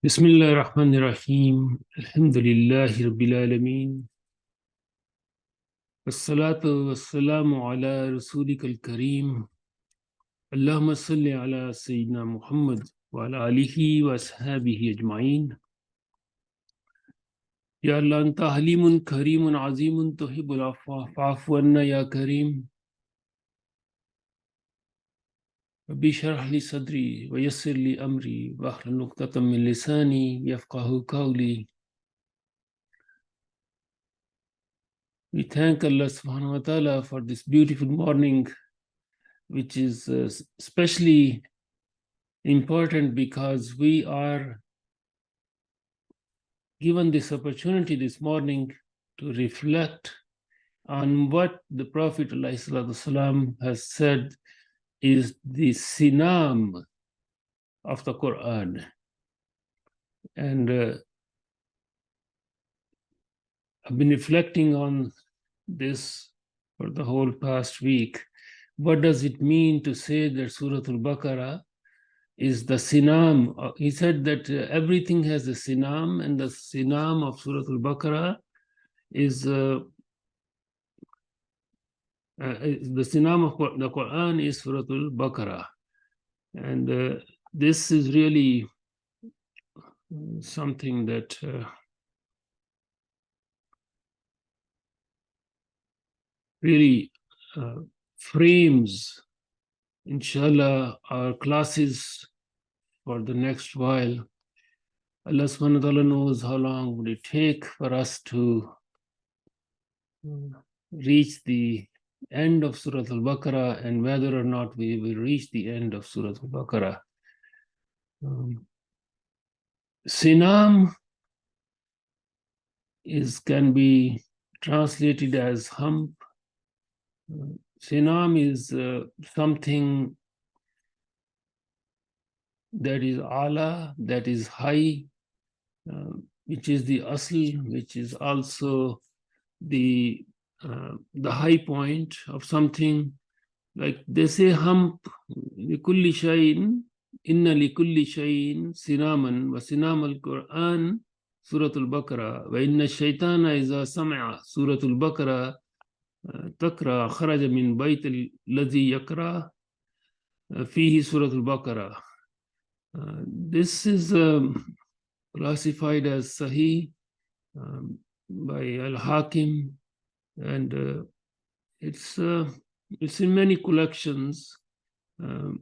بسم الله الرحمن الرحيم الحمد لله رب العالمين والصلاة والسلام على رسولك الكريم اللهم صل على سيدنا محمد وعلى آله وأصحابه أجمعين يا الله أنت حليم كريم عظيم تحب العفو فاعف عنا يا كريم ربي اشرح لي صدري ويسر لي أمري واحلل عقدة من لساني يفقه قولي. We thank Allah subhanahu wa ta'ala for this beautiful morning, which is especially important because we are given this opportunity this morning to reflect on what the Prophet ﷺ has said is the sinam of the Qur'an. And I've been reflecting on this for the whole past week. What does it mean to say that Surah al-Baqarah is the sinam? He said that everything has a sinam, and the sinam of Surah al-Baqarah is the sinam of the Qur'an is Surah al-Baqarah. And this is really something that really frames, inshallah, our classes for the next while. Allah subhanahu wa ta'ala knows how long would it take for us to reach the end of Surah al-Baqarah and whether or not we will reach the end of Surah al-Baqarah. Sinam can be translated as hump. Sinam is something that is ala, that is high, which is the asl, which is also the high point of something. Like they say, hump, likulli shayin, inna likulli shayin sinaman, wa sinam al-Qur'an, Surah al-Baqarah, wa inna shaytana iza sami'a Surah al-Baqarah, تقرأ خرج من بيت الذي يقرأ فيه سورة البقرة. This is classified as Sahih by Al-Hakim, and it's in many collections, and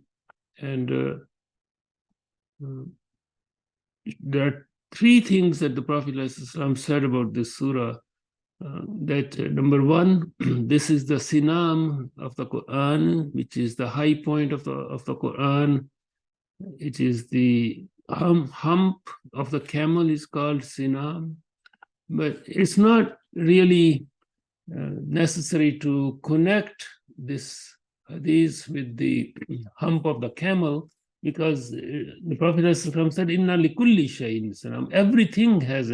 there are three things that the Prophet ﷺ said about this surah. That number one, this is the sinam of the Qur'an, which is the high point of the Qur'an. It is the hump of the camel is called sinam, but it's not really necessary to connect these with the hump of the camel, because the Prophet ﷺ said, "Inna likulli shayin sinam." Everything has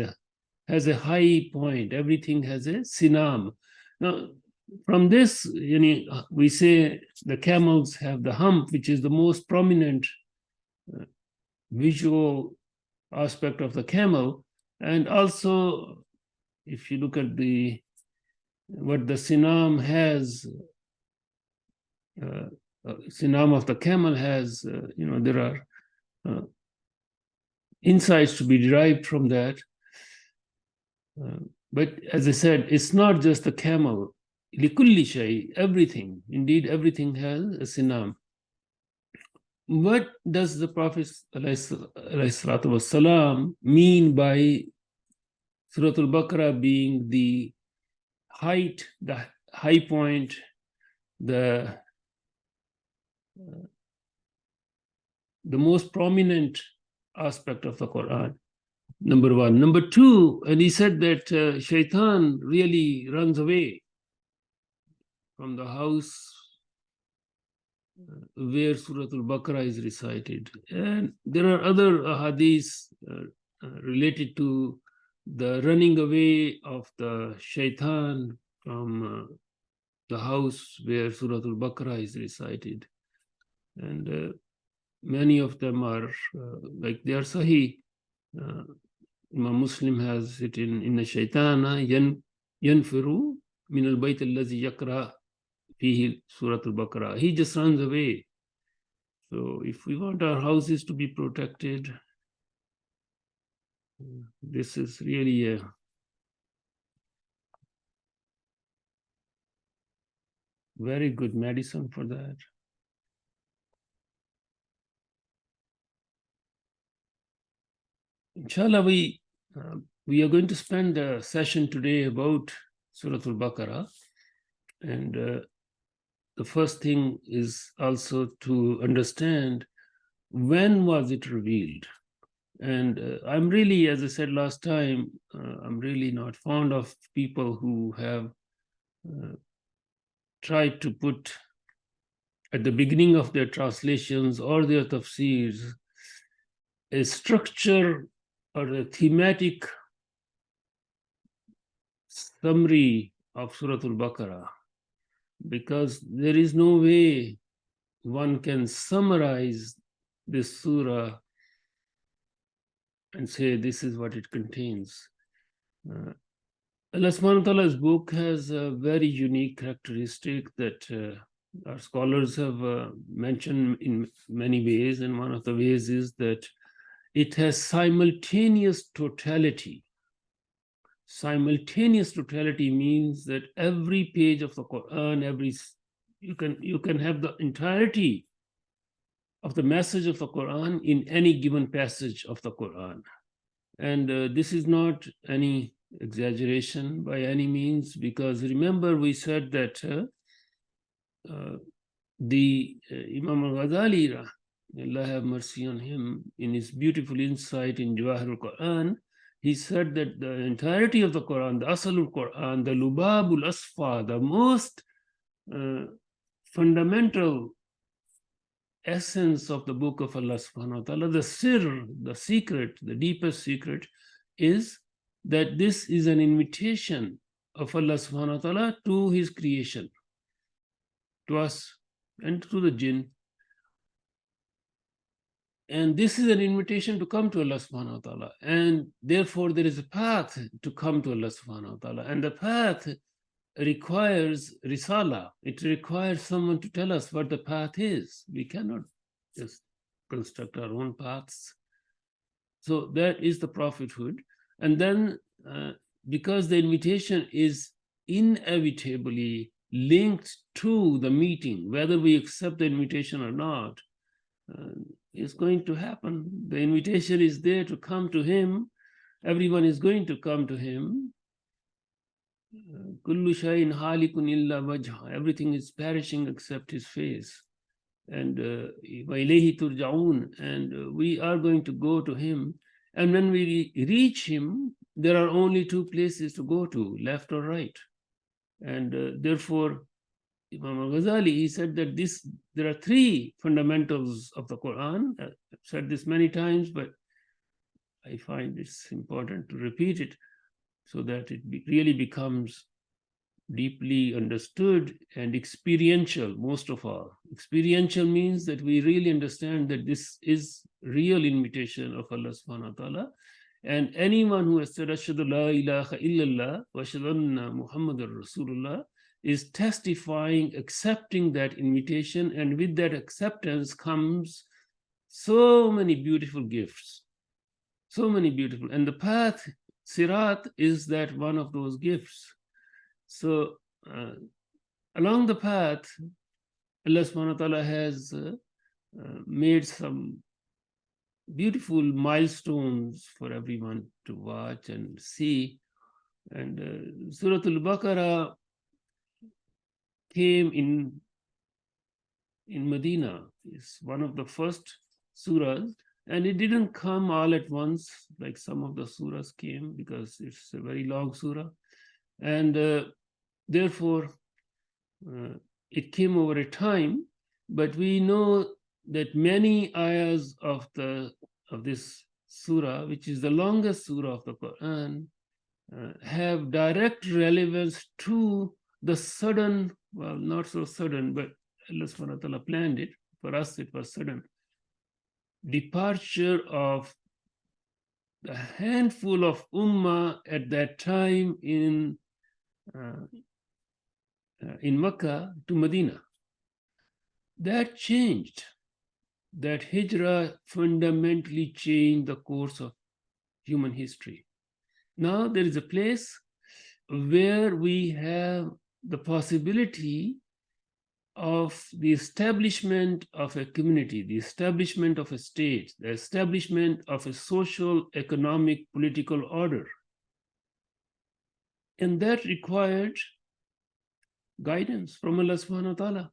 a high point. Everything has a sinam. Now, from this, we say the camels have the hump, which is the most prominent visual aspect of the camel. And also, if you look at what the sinam has, sinam of the camel has, there are insights to be derived from that. But as I said, it's not just the camel. Likulli shay, everything. Indeed, everything has a sinam. What does the Prophet ﷺ mean by Surah al-Baqarah being the height, the high point, the most prominent aspect of the Quran? Number one. Number two, and he said that shaitan really runs away from the house where Surah al-Baqarah is recited. And there are other hadiths related to the running away of the shaitan from the house where Surah al-Baqarah is recited. And many of them are, they are sahih. Imam Muslim has it in Inna Shaytana yanfiru min al-bayt allazi yaqra fihi Surah al-Baqarah. He just runs away. So if we want our houses to be protected, this is really a very good medicine for that. Inshallah, we are going to spend a session today about Surah al-Baqarah. And the first thing is also to understand when was it revealed. And I'm really, as I said last time, I'm really not fond of people who have tried to put at the beginning of their translations or their tafsirs a structure or a thematic summary of Surah al-Baqarah, because there is no way one can summarize this surah and say this is what it contains. Allah subhanahu wa ta'ala's book has a very unique characteristic that our scholars have mentioned in many ways, and one of the ways is that it has simultaneous totality. Simultaneous totality means that every page of the Quran, you can have the entirety of the message of the Quran in any given passage of the Quran. And this is not any exaggeration by any means, because remember we said that the Imam al-Ghazali, Allah have mercy on him, in his beautiful insight in Jawahir al-Quran, he said that the entirety of the Quran, the Asalul Quran, the Lubabul Asfa, the most fundamental essence of the book of Allah subhanahu wa ta'ala, the sir, the secret, the deepest secret, is that this is an invitation of Allah subhanahu wa ta'ala to his creation, to us and to the jinn. And this is an invitation to come to Allah subhanahu wa ta'ala. And therefore there is a path to come to Allah subhanahu wa ta'ala. And the path requires risala. It requires someone to tell us what the path is. We cannot just construct our own paths. So that is the prophethood. And then because the invitation is inevitably linked to the meeting, whether we accept the invitation or not, is going to happen. The invitation is there to come to him. Everyone is going to come to him. Kullu shay'in halikun illa wajha. Everything is perishing except his face. And wa ilayhi turja'un. And we are going to go to him. And when we reach him, there are only two places to go to, left or right. And therefore, Imam al-Ghazali, he said that there are three fundamentals of the Quran. I've said this many times, but I find it's important to repeat it so that it really becomes deeply understood and experiential, most of all. Experiential means that we really understand that this is real invitation of Allah subhanahu wa ta'ala. And anyone who has said, Ashhadu la ilaha illallah wa ashhadu anna Muhammadur Rasulullah, is testifying, accepting that invitation, and with that acceptance comes so many beautiful gifts, so many beautiful. And the path, Sirat, is that one of those gifts. So along the path, Allah subhanahu wa ta'ala has made some beautiful milestones for everyone to watch and see. And Surah al-Baqarah came in Medina. It's one of the first surahs, and it didn't come all at once like some of the surahs came, because it's a very long surah. And therefore, it came over a time, but we know that many ayahs of this surah, which is the longest surah of the Quran, have direct relevance to the sudden, well, not so sudden, but Allah subhanahu wa ta'ala planned it. For us, it was sudden departure of the handful of ummah at that time in Mecca to Medina. That changed. That hijrah fundamentally changed the course of human history. Now there is a place where we have the possibility of the establishment of a community, the establishment of a state, the establishment of a social, economic, political order. And that required guidance from Allah subhanahu wa ta'ala.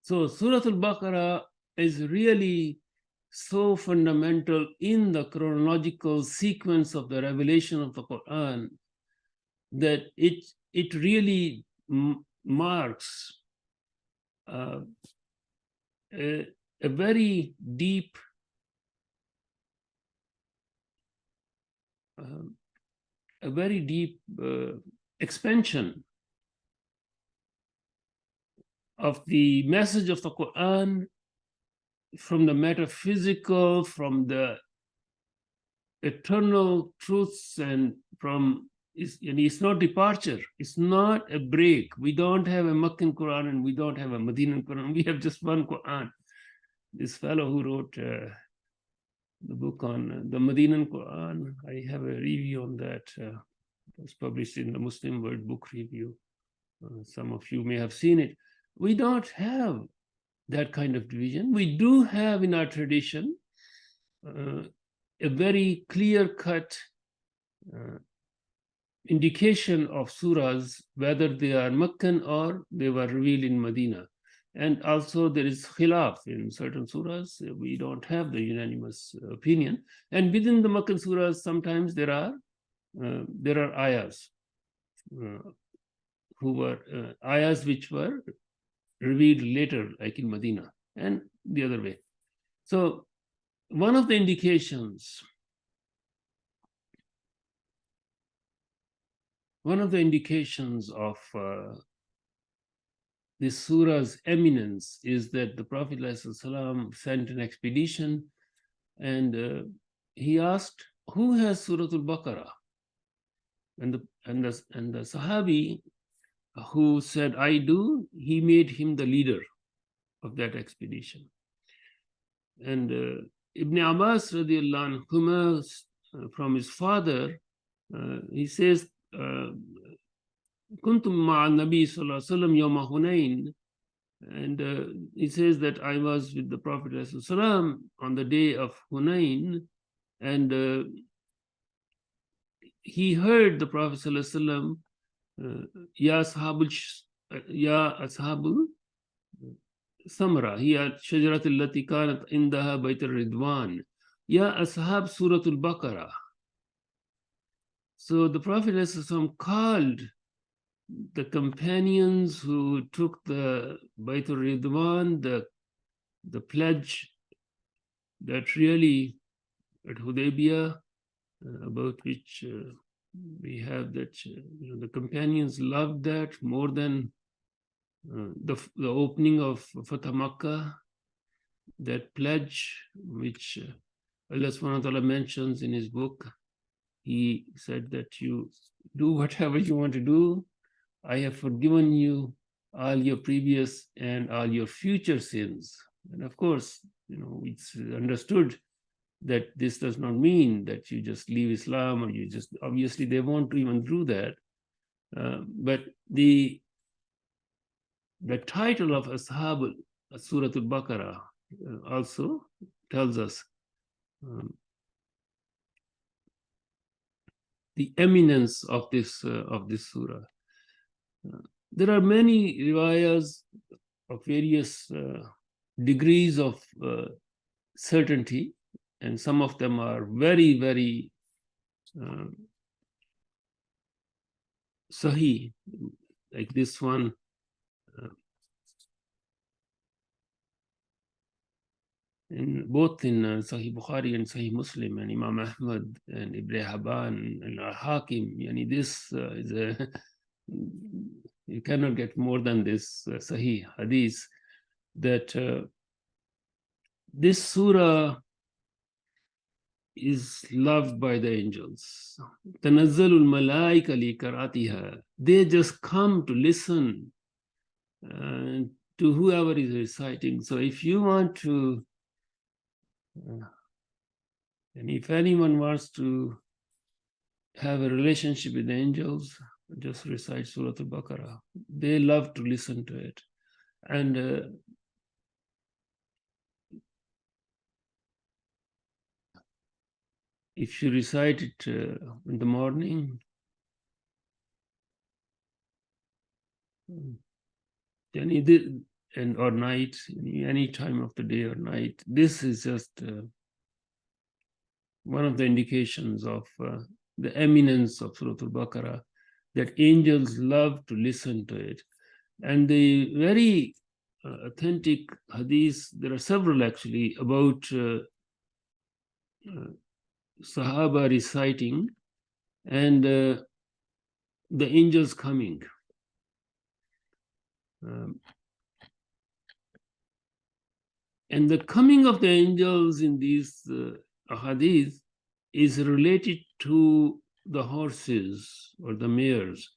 So Surah al-Baqarah is really so fundamental in the chronological sequence of the revelation of the Qur'an that it really marks a very deep expansion of the message of the Quran from the metaphysical, from the eternal truths, and it's not departure, it's not a break. We don't have a Meccan Quran and we don't have a Medinan Quran, we have just one Quran. This fellow who wrote the book on the Medinan Quran, I have a review on that. It was published in the Muslim World Book Review. Some of you may have seen it. We don't have that kind of division. We do have in our tradition a very clear-cut indication of surahs, whether they are Meccan or they were revealed in Medina. And also there is khilaf in certain surahs. We don't have the unanimous opinion. And within the Meccan surahs, sometimes there are ayahs who were ayahs which were revealed later, like in Medina, and the other way. So one of the indications of this surah's eminence is that the Prophet ﷺ sent an expedition, and he asked, "Who has Surah al-Baqarah?" And the Sahabi who said, "I do," he made him the leader of that expedition. And Ibn Abbas radiallahu anhu, from his father, he says, "Kuntum ma'a Nabi sallallahu alaihi wasallam yawma Hunayn," and he says that I was with the Prophet ﷺ on the day of Hunayn, and he heard the Prophet ﷺ, Ya ashabul samra, hiya shajarat allati kanat indaha bayt al-ridwan, Ya ashab Surah al-Baqarah. So the Prophet ﷺ called the companions who took the Bayt al-Ridwan, the pledge that really at Hudaybiyah, about which we have that the companions loved that more than the opening of Fatah Makkah, that pledge which Allah subhanahu wa ta'ala mentions in his book. He said that you do whatever you want to do. I have forgiven you all your previous and all your future sins. And of course, it's understood that this does not mean that you just leave Islam, or you just, obviously they won't even do that. But the title of Ashab Surah al-Baqarah also tells us the eminence of this surah. There are many riwayas of various degrees of certainty, and some of them are very, very sahih, like this one. Both in Sahih Bukhari and Sahih Muslim, and Imam Ahmad and Ibn Hibban and Al-Hakim. This is a you cannot get more than this Sahih Hadith, that this surah is loved by the angels. Tanazzalul malaika li karatiha. They just come to listen to whoever is reciting. So if you want to, and if anyone wants to have a relationship with the angels, just recite Surah al-Baqarah. They love to listen to it. And if you recite it in the morning, then or night, any time of the day or night, this is just one of the indications of the eminence of Surah al-Baqarah, that angels love to listen to it. And the very authentic hadith, there are several actually, about Sahaba reciting and the angels coming. And the coming of the angels in these hadith is related to the horses or the mares.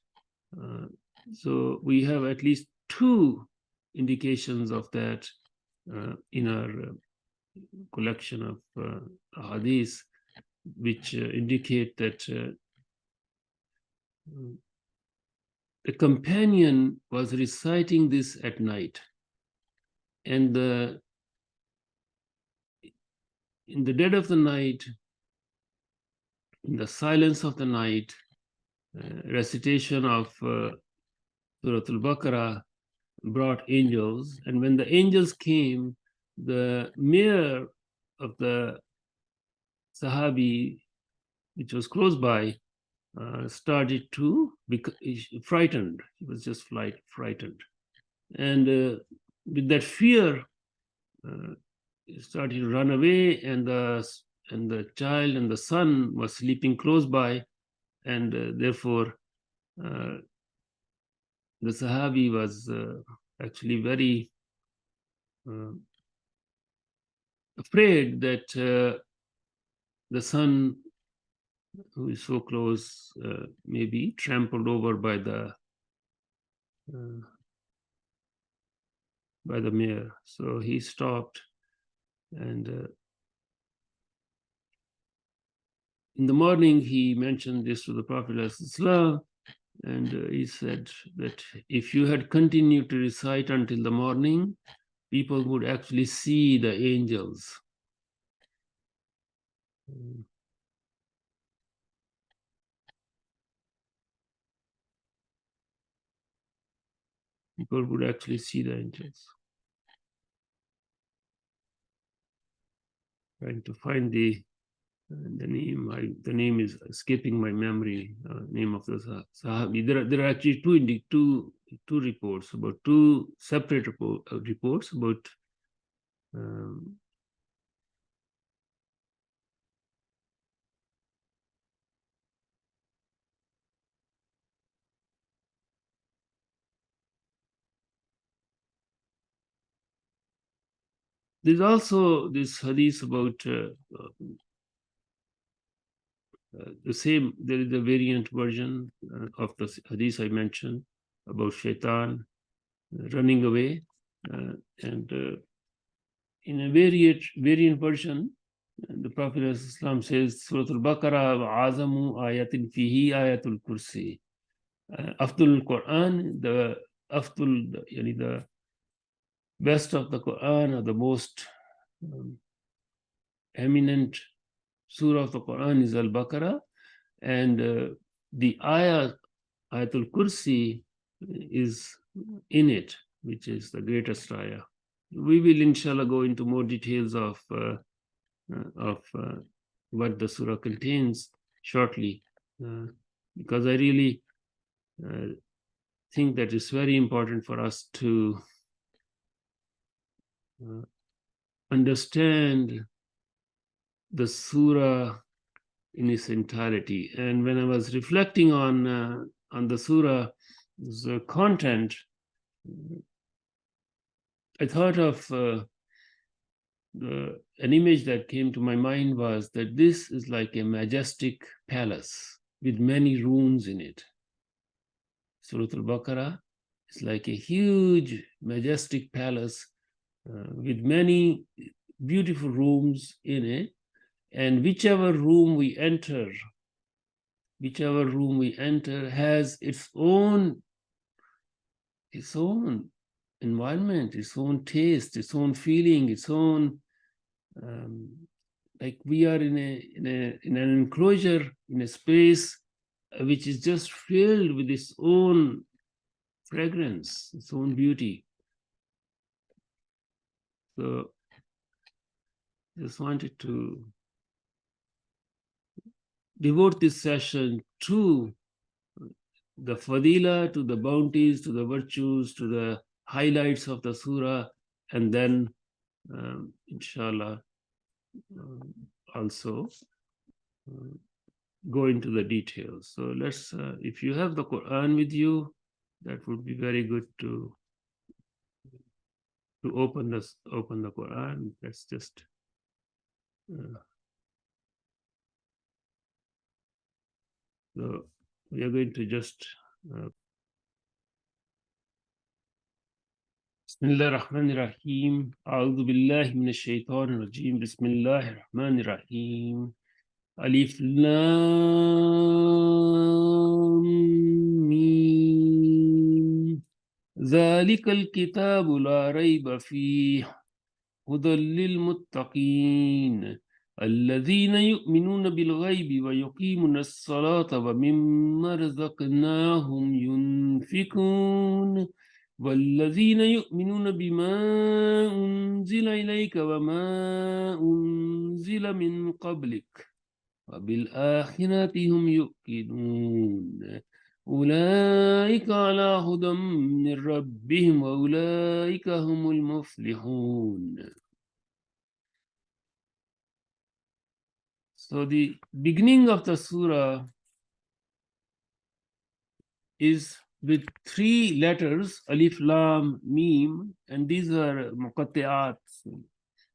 So we have at least two indications of that in our collection of hadith, which indicate that the companion was reciting this at night. And in the dead of the night, in the silence of the night, recitation of Surah al-Baqarah brought angels. And when the angels came, the mare of the Sahabi, which was close by, started to be frightened. He was just frightened. And with that fear, he started to run away, and the child and the son was sleeping close by, and therefore the Sahabi was actually very afraid that the son, who is so close, may be trampled over by the mare. So he stopped, and in the morning he mentioned this to the Prophet ﷺ, and he said that if you had continued to recite until the morning, people would actually see the angels. People would actually see the angels. Trying to find the name. The name is escaping my memory. Name of the Sahabi. There are actually two reports, about two separate reports about there's also this hadith about the same. There is a variant version of the hadith I mentioned about shaitan running away, and in a variant version, the Prophet ﷺ says, Surah al-Baqarah azamu ayatin fihi ayatul kursi. Afdul Qur'an, the best of the Qur'an, or the most eminent surah of the Qur'an is al-Baqarah, and the ayatul kursi is in it, which is the greatest ayah. We will inshallah go into more details of what the surah contains shortly, because I really think that it's very important for us to understand the surah in its entirety. And when I was reflecting on the surah's content, I thought of an image that came to my mind was that this is like a majestic palace with many rooms in it. Surah al-Baqarah is like a huge, majestic palace with many beautiful rooms in it. And whichever room we enter has its own environment, its own taste, its own feeling, its own like we are in an enclosure, in a space which is just filled with its own fragrance, its own beauty. So just wanted to devote this session to the fadila, to the bounties, to the virtues, to the highlights of the surah, and then inshallah also go into the details. So let's, if you have the Quran with you, that would be very good to open the Quran. Let's just so we are going to just Bismillahirrahmanirrahim. A'udhu billahi minash shaitanir rajim. Bismillahirrahmanirrahim. Alif Lam Mim. Zalikal kitabu la rayba fihi hudan lil muttaqin alladhina yu'minuna bil ghaibi wa yuqimuna as-salata wa mimma razaqnahum yunfikun والذين يؤمنون بما أنزل إليك وما أنزل من قبلك وبالآخرة هم يوقنون أولئك على هدى من ربهم وأولئك هم المفلحون. So the beginning of the surah is with three letters, Alif, Lam, Mim, and these are muqatti'ats.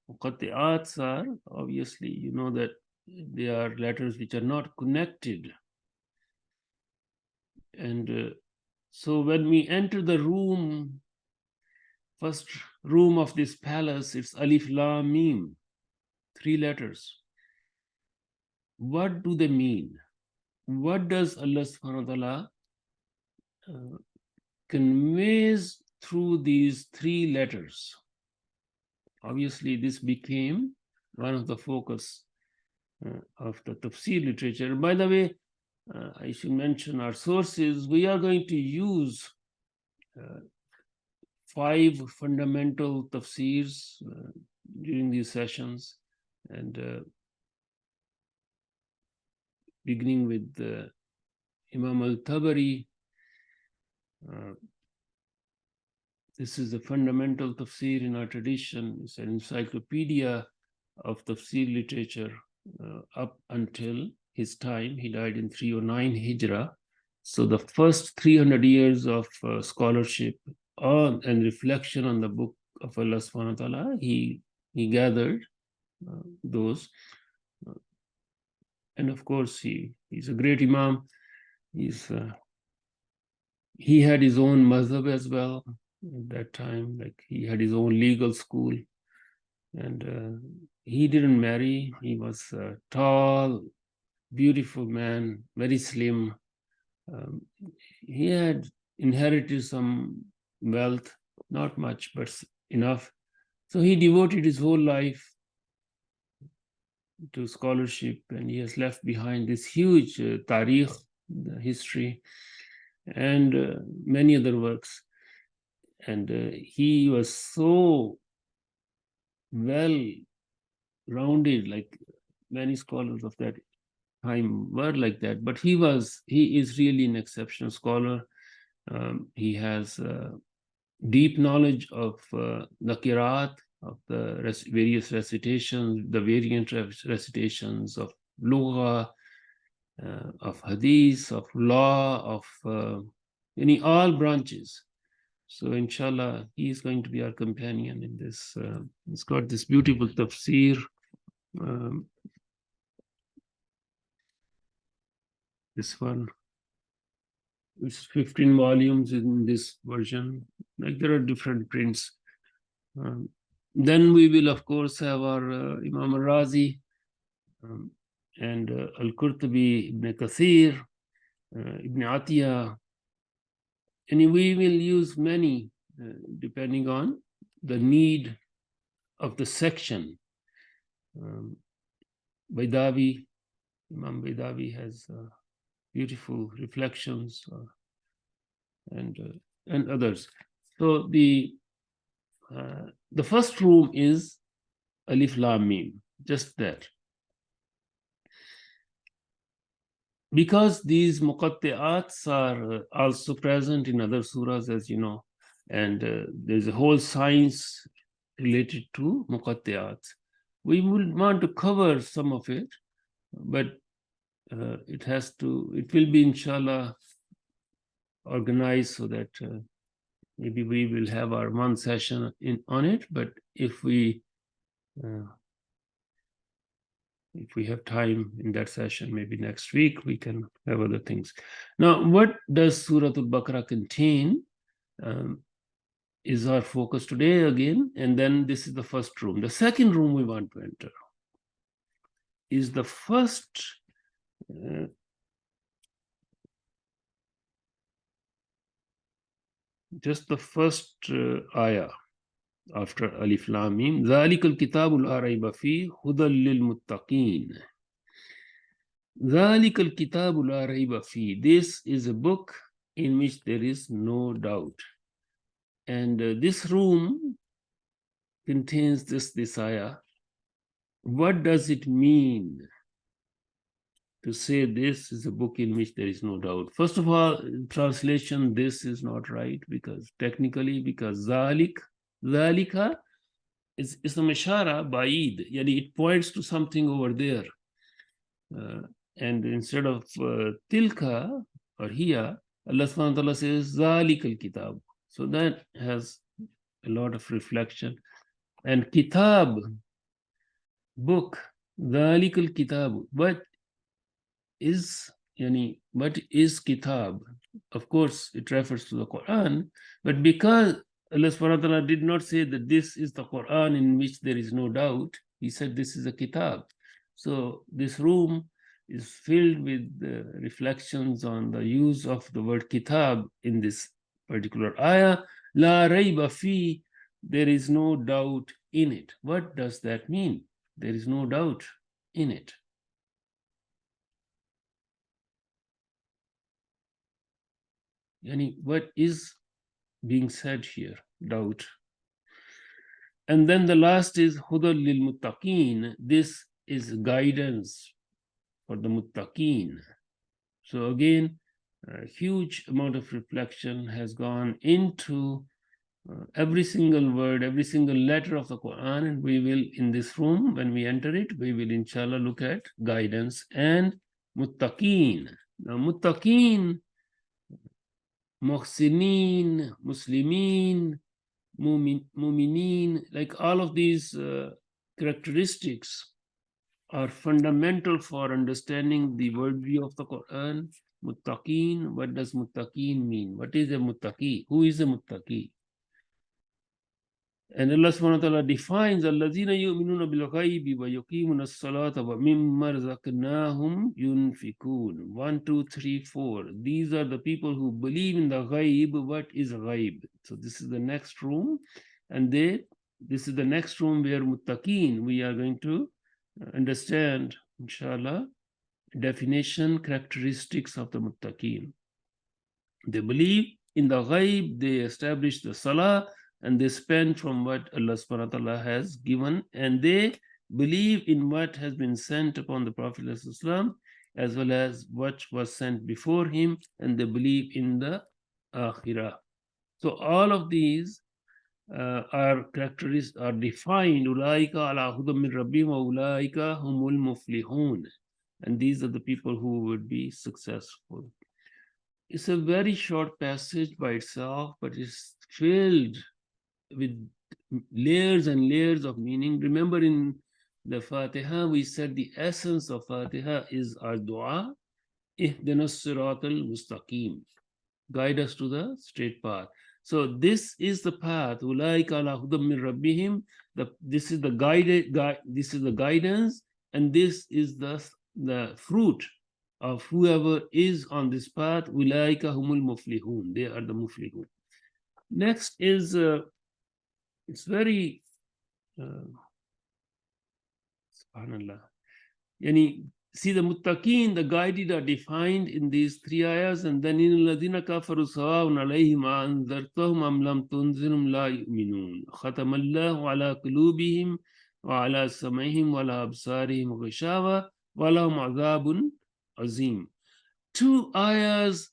Muqatti'ats are, obviously, you know that they are letters which are not connected. And so when we enter the room, first room of this palace, it's Alif, Lam, Mim, three letters. What do they mean? What does Allah subhanahu wa ta'ala conveys through these three letters? Obviously, this became one of the focus of the tafsir literature. By the way, I should mention our sources. We are going to use 5 fundamental tafsirs during these sessions, and beginning with Imam al-Tabari. This is a fundamental tafsir in our tradition. It's an encyclopedia of tafsir literature up until his time. He died in 309 Hijrah. So the first 300 years of scholarship on and reflection on the book of Allah subhanahu wa ta'ala, he gathered those. And of course, he's a great Imam. He had his own mazhab as well at that time, like he had his own legal school, and he didn't marry. He was a tall, beautiful man, very slim. He had inherited some wealth, not much, but enough. So he devoted his whole life to scholarship, and he has left behind this huge tarikh, the history, and many other works. And he was so well rounded, like many scholars of that time were like that, but he is really an exceptional scholar. He has deep knowledge of the qiraat, of the various recitations, the variant recitations of lugha, of hadith, of law, of all branches. So inshallah, he is going to be our companion in this. It's got this beautiful tafsir. This one, it's 15 volumes in this version. Like there are different prints. Then we will, of course, have our Imam al-Razi and al-Qurtubi, Ibn Kathir, Ibn Atiyah. And we will use many depending on the need of the section. Baidawi, Imam Baidawi has beautiful reflections and others. So the first room is Alif Lam Mim, just that. Because these muqatti'ats are also present in other surahs, as you know, and there's a whole science related to muqatti'ats. We will want to cover some of it, but it will be inshallah organized so that maybe we will have our one session on it, but if we have time in that session, maybe next week, we can have other things. Now, what does Surah al-Baqarah contain is our focus today again, and then this is the first room. The second room we want to enter is the first just the first ayah after Alif Lam Mim. ذَلِكَ الْكِتَابُ لَا رَيْبَ فِيهِ هُدًى لِّلْمُتَّقِينَ. ذَلِكَ الْكِتَابُ لَا رَيْبَ فِيهِ. This is a book in which there is no doubt. And this room contains this ayah. What does it mean to say this is a book in which there is no doubt? First of all, translation, this is not right, because technically, because Zalika is ism ishara ba'id, yani it points to something over there. And instead of tilka or hiya, Allah subhanahu wa ta'ala says Zalika al-kitab. So that has a lot of reflection. And kitab, book, Zalika al-kitab. What is kitab? Of course, it refers to the Qur'an, but because Allah subhanahu wa ta'ala did not say that this is the Qur'an in which there is no doubt, he said this is a kitab. So this room is filled with reflections on the use of the word kitab in this particular ayah. La rayba fi, there is no doubt in it. What does that mean? There is no doubt in it. Yani, what is being said here? Doubt. And then the last is Hudal lil Muttaqeen. This is guidance for the Muttaqeen. So again, a huge amount of reflection has gone into every single word, every single letter of the Quran, and we will, in this room, when we enter it, we will inshallah look at guidance and Muttaqeen. Now, Muttaqeen, Muhsinin, Muslimin, Mu'minin, like all of these characteristics are fundamental for understanding the worldview of the Quran. Muttaqeen, what does Muttaqeen mean? What is a Muttaqi? Who is a Muttaqi? And Allah subhanahu wa ta'ala defines الَّذِينَ يُؤْمِنُونَ بِالْغَيْبِ وَيُقِيمُونَ الصَّلَاةَ وَمِمَّا رَزَقْنَاهُمْ يُنْفِقُونَ. 1, 2, 3, 4. These are the people who believe in the ghaib. What is ghaib? So this is the next room. And this is the next room where muttaqeen, we are going to understand, inshallah, definition, characteristics of the muttaqeen. They believe in the ghaib, they establish the salah, and they spend from what Allah subhanahu wa ta'ala has given, and they believe in what has been sent upon the Prophet ﷺ, as well as what was sent before him, and they believe in the akhirah. So all of these are characteristics, are defined, ulaika ala hudam min rabbihim wa ulaika humul muflihun, and these are the people who would be successful. It's a very short passage by itself, but it's filled with layers and layers of meaning. Remember, in the Fatiha, we said the essence of Fatiha is our dua, ihdinas siratal mustaqim. Guide us to the straight path. So this is the path. Ulaika ala hudam min rabbihim. This is the this is the guidance, and this is the fruit of whoever is on this path. Ulaika humul muflihun. They are the muflihun. Next is it's very subhanallah. Yani, see, the muttaqeen, the guided, are defined in these three ayahs, and then in alladhina kafaru sawa'un alayhim anzartahum am lam tunzirum la yu'minun. Khatamallahu ala qulubihim wa ala sam'ihim wa ala absarihim ghishawa wa lahum azabun azim. Two ayahs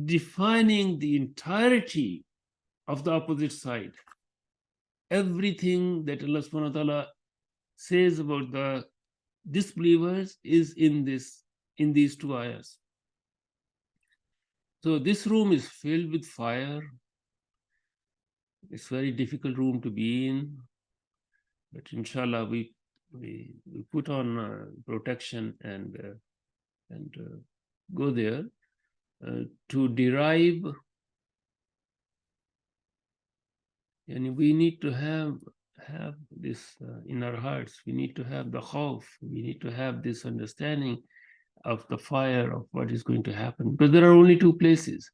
defining the entirety of the opposite side. Everything that Allah subhanahu wa ta'ala says about the disbelievers is in these two ayahs. So this room is filled with fire. It's a very difficult room to be in, but inshallah we put on protection and go there to derive. And we need to have this in our hearts. We need to have the khawf. We need to have this understanding of the fire of what is going to happen. But there are only two places,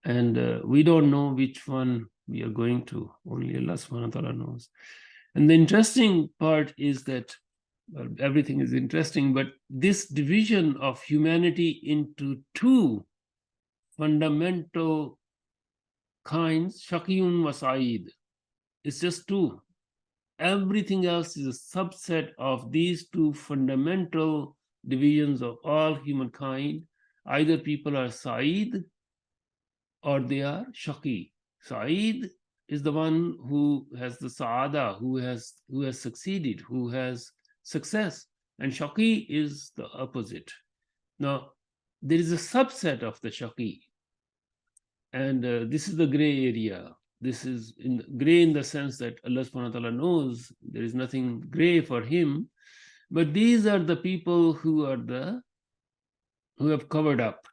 and we don't know which one we are going to. Only Allah subhanahu wa ta'ala knows. And the interesting part is that, well, everything is interesting, but this division of humanity into two fundamental kinds, shaqiyun wa sa'id, it's just two. Everything else is a subset of these two fundamental divisions of all humankind. Either people are Sa'id or they are Shaqi. Sa'id is the one who has the Sa'ada, who has succeeded, who has success. And Shaqi is the opposite. Now, there is a subset of the Shaqi. And this is the gray area. This is gray in the sense that Allah subhanahu wa ta'ala knows there is nothing gray for him. But these are the people who have covered up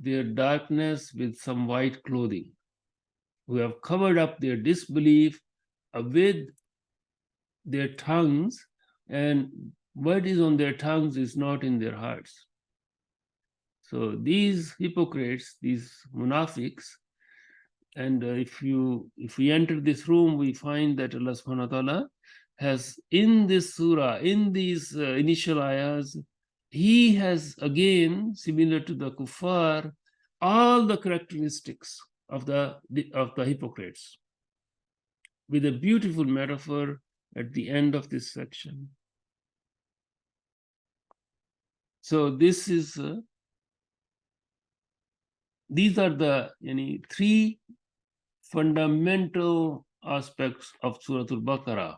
their darkness with some white clothing, who have covered up their disbelief with their tongues, and what is on their tongues is not in their hearts. So these hypocrites, these munafiqs, and if we enter this room, we find that Allah subhanahu wa ta'ala has, in this surah, in these initial ayahs, he has again, similar to the kuffar, all the characteristics of the hypocrites, with a beautiful metaphor at the end of this section. So this is these are the three fundamental aspects of Surah al-Baqarah.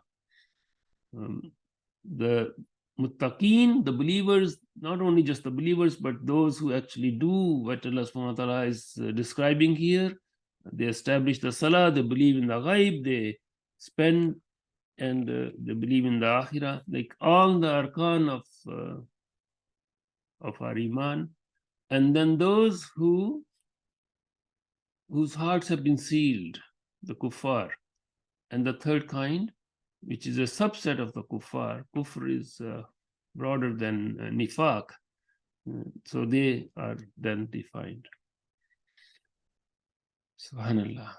The muttaqeen, the believers, not only just the believers, but those who actually do what Allah subhanahu wa ta'ala is describing here. They establish the salah, they believe in the ghaib, they spend, and they believe in the akhirah, like all the arkan of our iman. And then those whose hearts have been sealed, the kuffar. And the third kind, which is a subset of the kuffar. Kufr is broader than nifaq. So they are then defined. Subhanallah.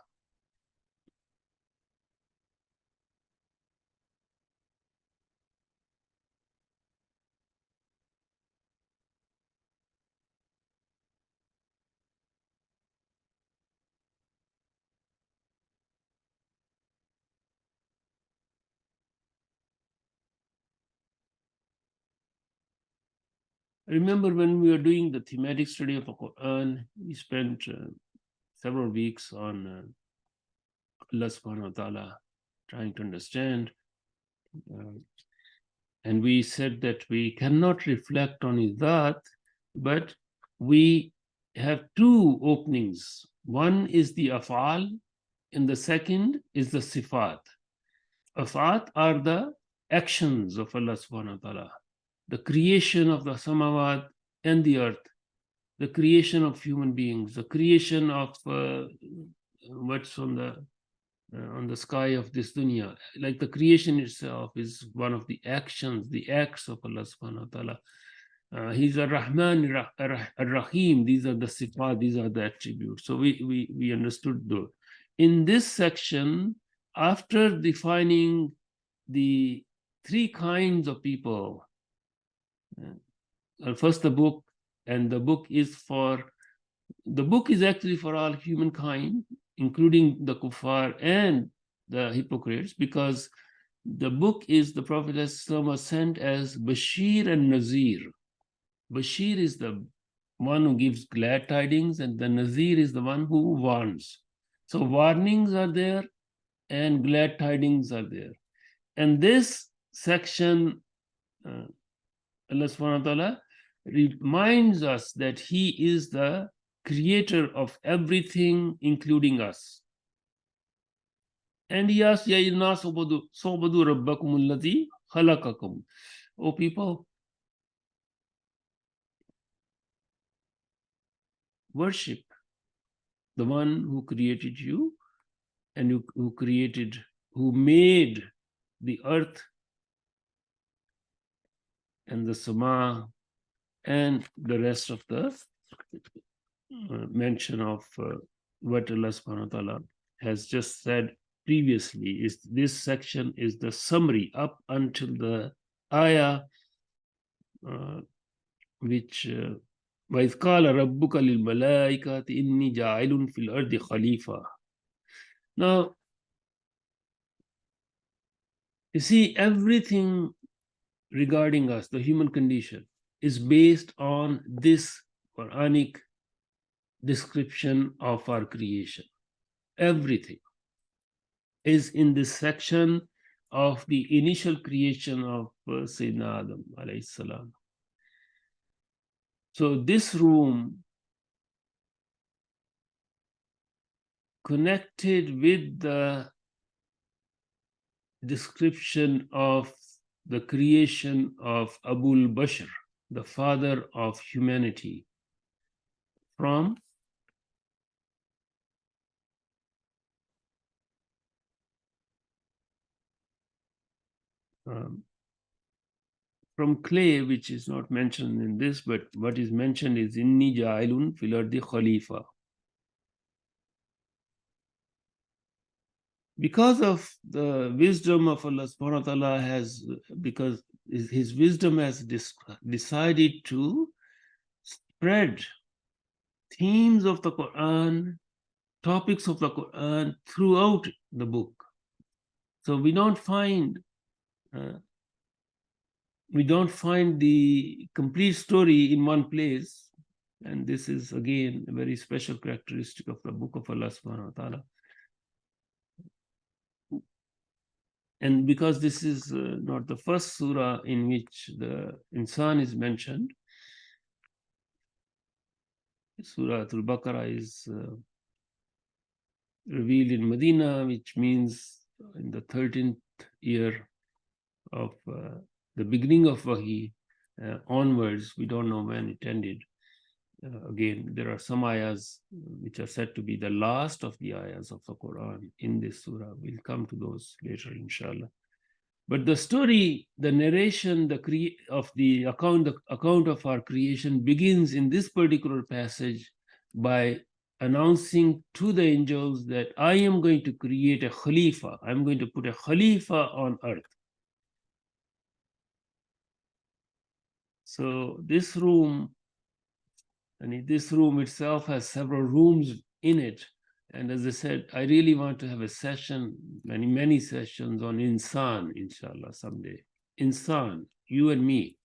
I remember when we were doing the thematic study of the Qur'an, we spent several weeks on Allah subhanahu wa ta'ala, trying to understand. And we said that we cannot reflect on his dhat, but we have two openings One is the af'al, and the second is the sifat. Af'at are the actions of Allah subhanahu wa ta'ala, the creation of the samawat and the earth, the creation of human beings, the creation of what's on the sky of this dunya. Like the creation itself is one of the actions, the acts of Allah subhanahu wa ta'ala. He's Ar-Rahman, Ar-Rahim. These are the sifat, these are the attributes. So we understood those. In this section, after defining the three kinds of people, first the book, and the book is actually for all humankind, including the kuffar and the hypocrites, because the book is the Prophet was sent as Bashir and Nazir. Bashir is the one who gives glad tidings, and the Nazir is the one who warns. So warnings are there and glad tidings are there. And this section, Allah subhanahu wa ta'ala reminds us that He is the creator of everything, including us. And He asks, Ya inna sobudu rabbakum alladhi khalaqakum. O people, worship the one who created you and who made the earth and the sama and the rest of the mention of what Allah subhanahu wa ta'ala has just said previously. Is this section is the summary up until the ayah which وَإِذْ قَالَ رَبُّكَ لِلْمَلَائِكَةِ إِنِّي جَاعِلٌ فِي الْأَرْضِ خَلِيفَةً. Now, you see, everything regarding us, the human condition, is based on this Quranic description of our creation. Everything is in this section of the initial creation of Sayyidina Adam alayhi salam. So this room connected with the description of the creation of Abul Bashar, the father of humanity, from clay, which is not mentioned in this, but what is mentioned is Inni ja'ilun fil ardi khalifa. Because of the wisdom of Allah subhanahu wa ta'ala because His wisdom has decided to spread themes of the Quran, topics of the Quran throughout the book. So we don't find the complete story in one place, and this is again a very special characteristic of the book of Allah subhanahu wa ta'ala. And because this is not the first surah in which the insan is mentioned, Surah al-Baqarah is revealed in Medina, which means in the 13th year of the beginning of Wahi onwards. We don't know when it ended. Again, there are some ayahs which are said to be the last of the ayahs of the Quran in this surah. We'll come to those later, inshallah. But the story, the narration, the account of our creation begins in this particular passage by announcing to the angels that I am going to create a khalifa. I'm going to put a khalifa on earth. So this room, and this room itself has several rooms in it. And as I said, I really want to have a session, many sessions on insan, inshallah, someday. Insan, you and me.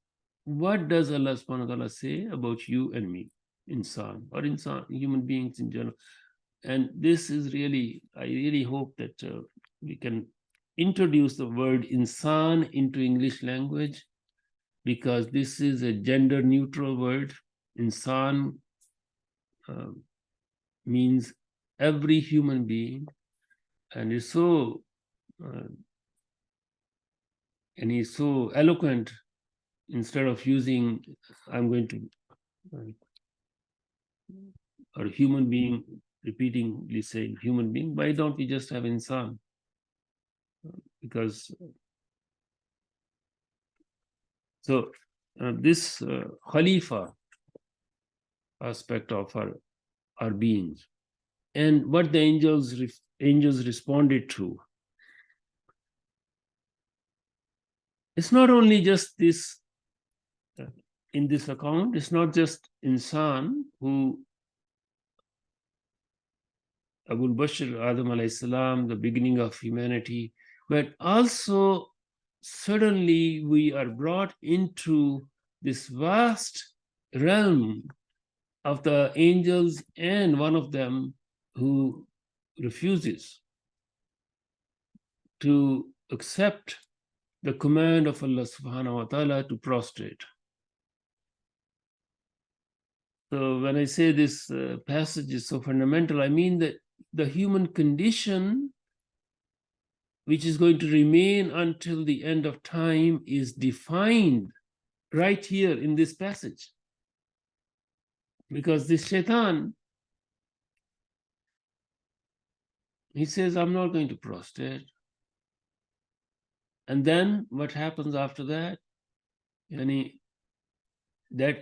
What does Allah subhanahu wa ta'ala say about you and me? Insan, or insan, human beings in general. And this is really, I really hope that we can introduce the word insan into English language, because this is a gender neutral word. Insan means every human being, and he's so eloquent. Instead of using, I'm going to, or human being, repeatedly saying human being, why don't we just have insan? Because this Khalifa aspect of our beings, and what the angels responded to. It's not only just this, in this account, it's not just insan who, Abul Bashar, Adam alayhi salam, the beginning of humanity, but also suddenly we are brought into this vast realm of the angels, and one of them who refuses to accept the command of Allah subhanahu wa ta'ala to prostrate. So when I say this passage is so fundamental, I mean that the human condition, which is going to remain until the end of time, is defined right here in this passage. Because this shaitan, he says, I'm not going to prostrate. And then what happens after that? That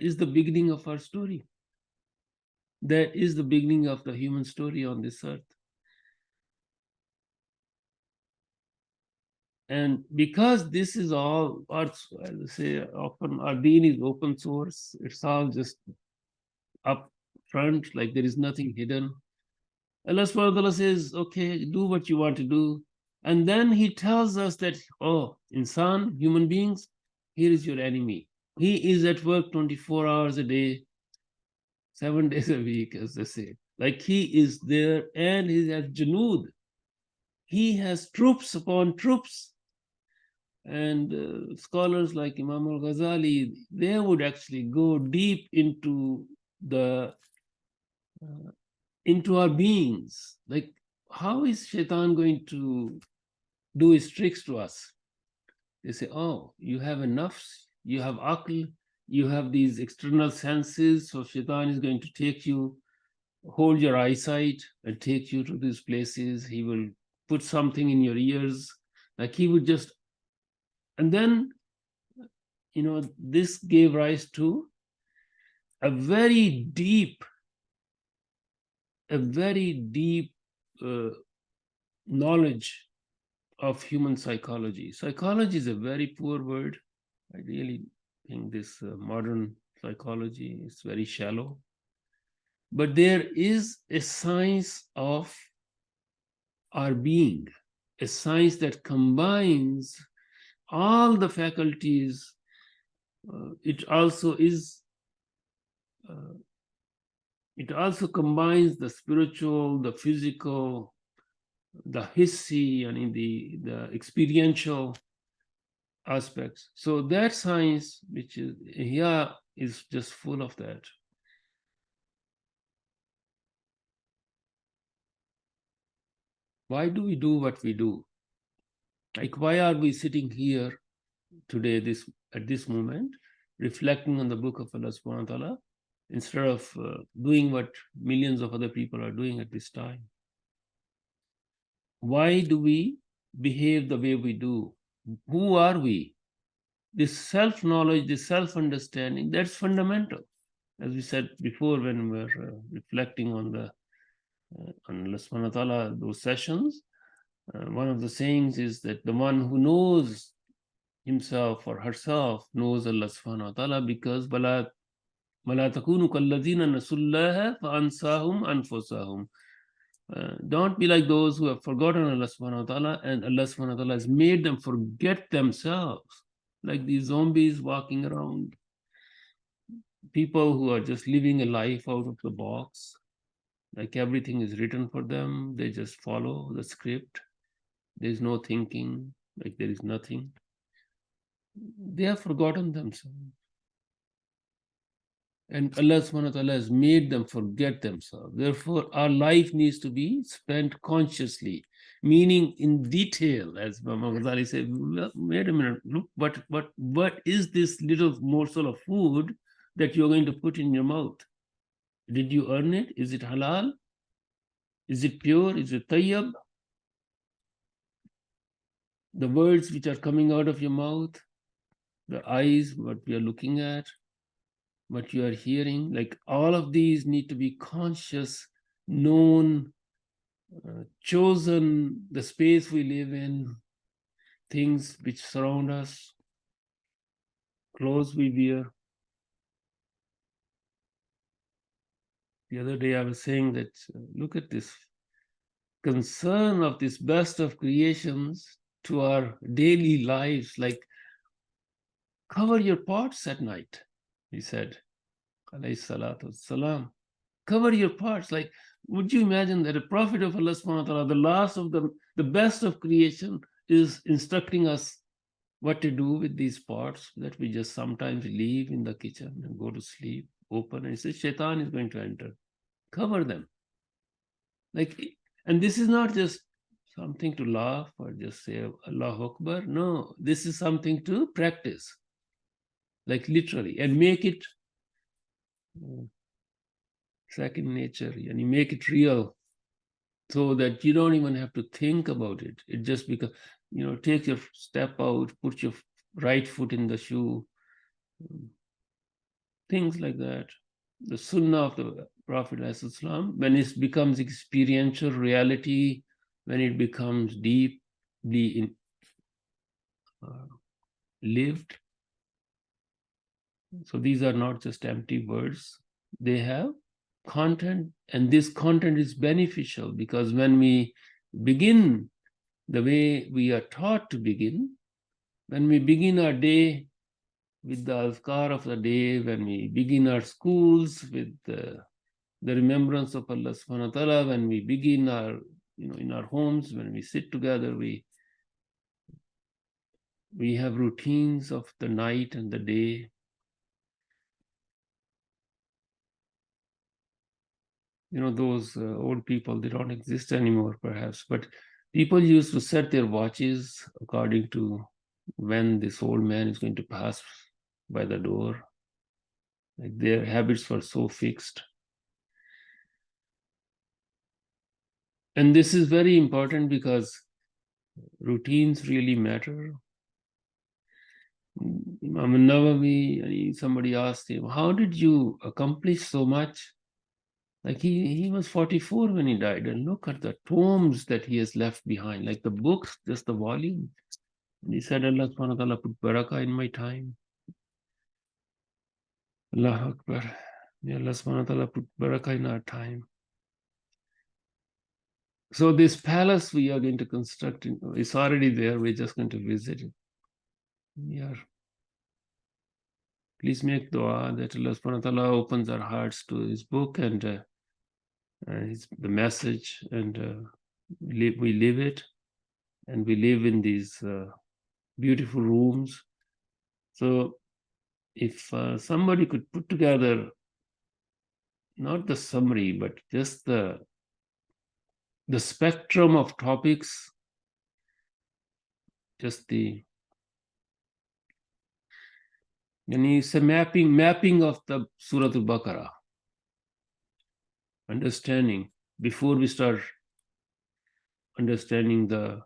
is the beginning of our story. That is the beginning of the human story on this earth. And because this is all, as I say, often our deen is open source, it's all just up front, like there is nothing hidden. Allah subhanahu wa ta'ala says, okay, do what you want to do. And then he tells us that, oh, insan, human beings, here is your enemy. He is at work 24 hours a day, 7 days a week, as they say. Like he is there, and he has junood. He has troops upon troops. And scholars like Imam al-Ghazali, they would actually go deep into our beings. Like, how is shaitan going to do his tricks to us? They say, oh, you have a nafs, you have aql, you have these external senses, so shaitan is going to take you, hold your eyesight and take you to these places. He will put something in your ears, like he would just, and then, this gave rise to a very deep knowledge of human psychology. Psychology is a very poor word. I really think this modern psychology is very shallow. But there is a science of our being, a science that combines all the faculties. It also combines the spiritual, the physical, the hissy, the experiential aspects. So that science, which is here, is just full of that. Why do we do what we do? Like, why are we sitting here today, at this moment, reflecting on the book of Allah subhanahu wa ta'ala, instead of doing what millions of other people are doing at this time? Why do we behave the way we do? Who are we? This self-knowledge, this self-understanding, that's fundamental. As we said before, when we were reflecting on Allah subhanahu wa ta'ala, those sessions, one of the sayings is that the one who knows himself or herself knows Allah subhanahu wa ta'ala, because وَلَا تَكُونُوا كَالَّذِينَ نَسُوا اللَّهَ فَأَنْسَاهُمْ أَنفُسَهُمْ. Don't be like those who have forgotten Allah subhanahu wa ta'ala, and Allah subhanahu wa ta'ala has made them forget themselves, like these zombies walking around, people who are just living a life out of the box, like everything is written for them, they just follow the script. There's no thinking, like there is nothing. They have forgotten themselves. And Allah subhanahu wa ta'ala has made them forget themselves. Therefore, our life needs to be spent consciously, meaning in detail, as Imam Ghazali said. Wait a minute, look, what is this little morsel of food that you're going to put in your mouth? Did you earn it? Is it halal? Is it pure? Is it tayyib? The words which are coming out of your mouth, the eyes, what we are looking at, what you are hearing, like all of these need to be conscious, known, chosen, the space we live in, things which surround us, clothes we wear. The other day I was saying that, look at this concern of this best of creations to our daily lives, like cover your parts at night, he said, alayhi salatu salam. Cover your parts. Like, would you imagine that a prophet of Allah subhanahu wa ta'ala, the last of them, the best of creation, is instructing us what to do with these parts that we just sometimes leave in the kitchen and go to sleep, open, and he says, Shaitan is going to enter. Cover them. Like, and this is not just something to laugh or just say Allahu Akbar. No, this is something to practice, like literally, and make it second nature, and you make it real so that you don't even have to think about it. It just becomes, take your step out, put your right foot in the shoe, things like that. The sunnah of the Prophet ﷺ, when it becomes experiential reality, when it becomes deeply lived. So these are not just empty words. They have content, and this content is beneficial because when we begin the way we are taught to begin, when we begin our day with the azkar of the day, when we begin our schools with the remembrance of Allah subhanahu wa ta'ala, when we begin our, in our homes, when we sit together, we have routines of the night and the day. Those old people, they don't exist anymore, perhaps, but people used to set their watches according to when this old man is going to pass by the door. Like their habits were so fixed. And this is very important because routines really matter. Imam Nawawi, somebody asked him, how did you accomplish so much? Like he was 44 when he died, and look at the tomes that he has left behind, like the books, just the volume. And he said, Allah subhanahu wa ta'ala put barakah in my time. Allahu Akbar. May Allah subhanahu wa ta'ala put barakah in our time. So this palace we are going to construct, it's already there, we're just going to visit it. Yeah. Please make dua that Allah subhanahu wa ta'ala opens our hearts to his book and the message, and we live it, and we live in these beautiful rooms. So if somebody could put together not the summary, but just the spectrum of topics, just the, it's a mapping of the Surah al-Baqarah, understanding, before we start understanding the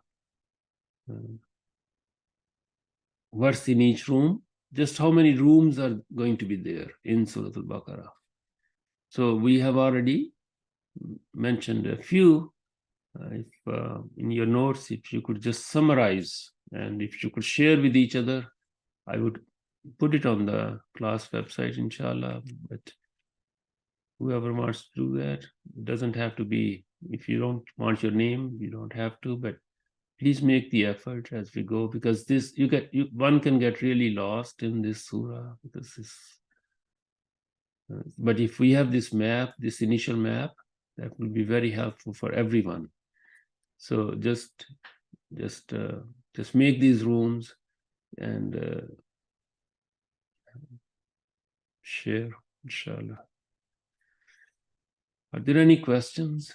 verse in each room, just how many rooms are going to be there in Surah al-Baqarah. So we have already mentioned a few. If in your notes, if you could just summarize, and if you could share with each other, I would put it on the class website, inshallah. But whoever wants to do that, it doesn't have to be, if you don't want your name, you don't have to, but please make the effort as we go, because this, one can get really lost in this surah, because this, but if we have this map, this initial map, that will be very helpful for everyone. So just make these rooms and share. inshallah. Are there any questions?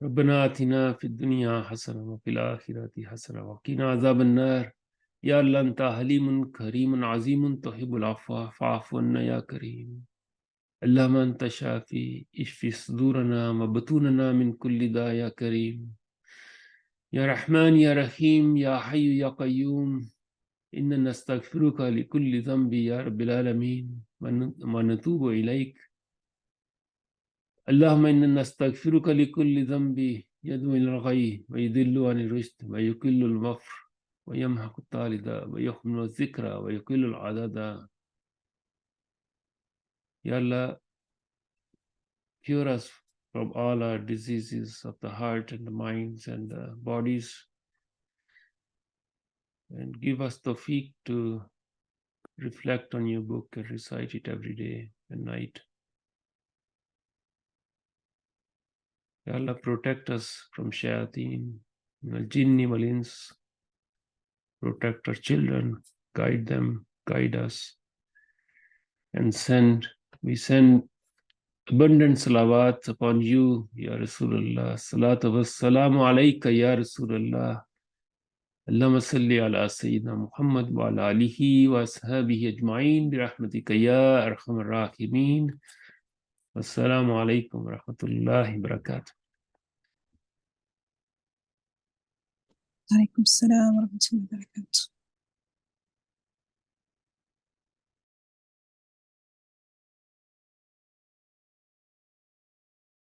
ربنا آتنا في الدنيا حسنة وفي الآخرة حسنة وقنا عذاب النار. يا الله أنت حليم كريم عظيم تحب العفو فاعف عنا يا كريم. اللهم أنت شافي اشفي صدورنا وبطوننا من كل داء يا كريم. يا رحمن يا رحيم يا حي يا قيوم إننا نستغفرك لكل ذنب يا رب العالمين ونتوب إليك. اللهم إنا نستغفرك لكل ذنب يدعو إلى الغي ويدل عن الرشد ويكل المفر ويمحق الطالد ويحمل الذكرى ويكل العدد. Ya Allah, cure us from all our diseases of the heart and the minds and the bodies, and give us tawfiq to reflect on your book and recite it every day and night. Ya Allah, protect us from shayateen, jinni wal ins. Protect our children, guide them, guide us, and we send abundant salawat upon you, Ya Rasulullah. Salatu wassalamu alayka, Ya Rasulullah. Allahumma salli ala Sayyidina Muhammad wa ala alihi wa ashabihi ajma'in bi rahmatika ya arhamar rahimin. Wassalamu alaikum wa rahmatullahi wa barakatuh. عليكم السلام ورحمة الله وبركاته.